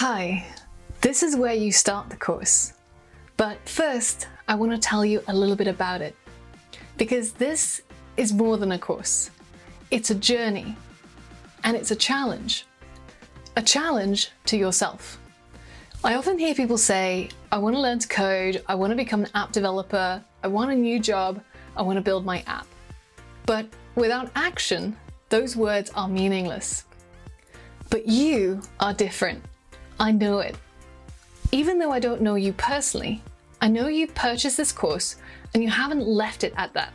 Hi, this is where you start the course. But first, I want to tell you a little bit about it. Because this is more than a course. It's a journey. And it's a challenge. A challenge to yourself. I often hear people say, I want to learn to code, I want to become an app developer, I want a new job, I want to build my app. But without action, those words are meaningless. But you are different. I know it. Even though I don't know you personally, I know you've purchased this course and you haven't left it at that.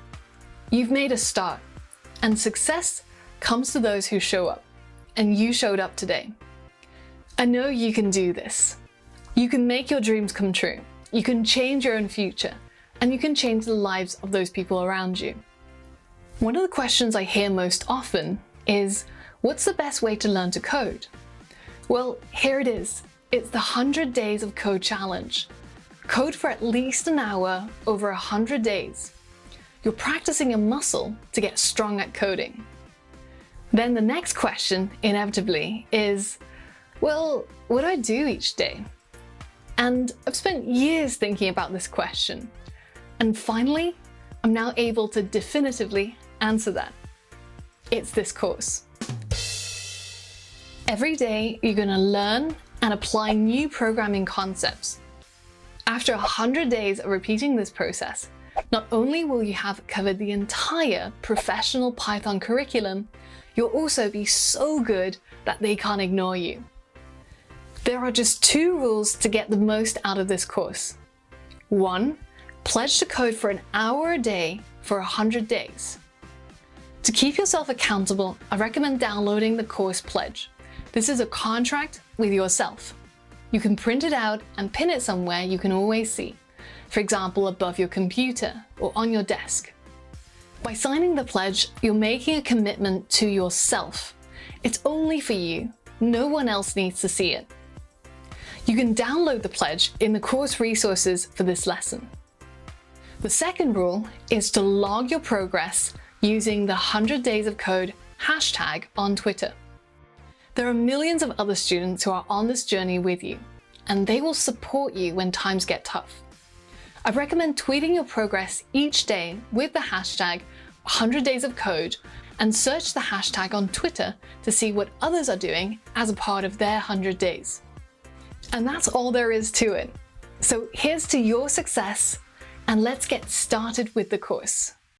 You've made a start, and success comes to those who show up, and you showed up today. I know you can do this. You can make your dreams come true. You can change your own future, and you can change the lives of those people around you. One of the questions I hear most often is, what's the best way to learn to code? Well, here it is. It's the 100 Days of Code Challenge. Code for at least an hour over 100 days. You're practicing a muscle to get strong at coding. Then the next question, inevitably, is, well, what do I do each day? And I've spent years thinking about this question. And finally, I'm now able to definitively answer that. It's this course. Every day, you're going to learn and apply new programming concepts. After 100 days of repeating this process, not only will you have covered the entire professional Python curriculum, you'll also be so good that they can't ignore you. There are just 2 rules to get the most out of this course. 1. Pledge to code for an hour a day for 100 days. To keep yourself accountable, I recommend downloading the course pledge. This is a contract with yourself. You can print it out and pin it somewhere you can always see. For example, above your computer or on your desk. By signing the pledge, you're making a commitment to yourself. It's only for you. No one else needs to see it. You can download the pledge in the course resources for this lesson. The second rule is to log your progress using the 100 Days of Code hashtag on Twitter. There are millions of other students who are on this journey with you, and they will support you when times get tough. I recommend tweeting your progress each day with the hashtag 100 Days of Code and search the hashtag on Twitter to see what others are doing as a part of their 100 days. And that's all there is to it. So here's to your success, and let's get started with the course.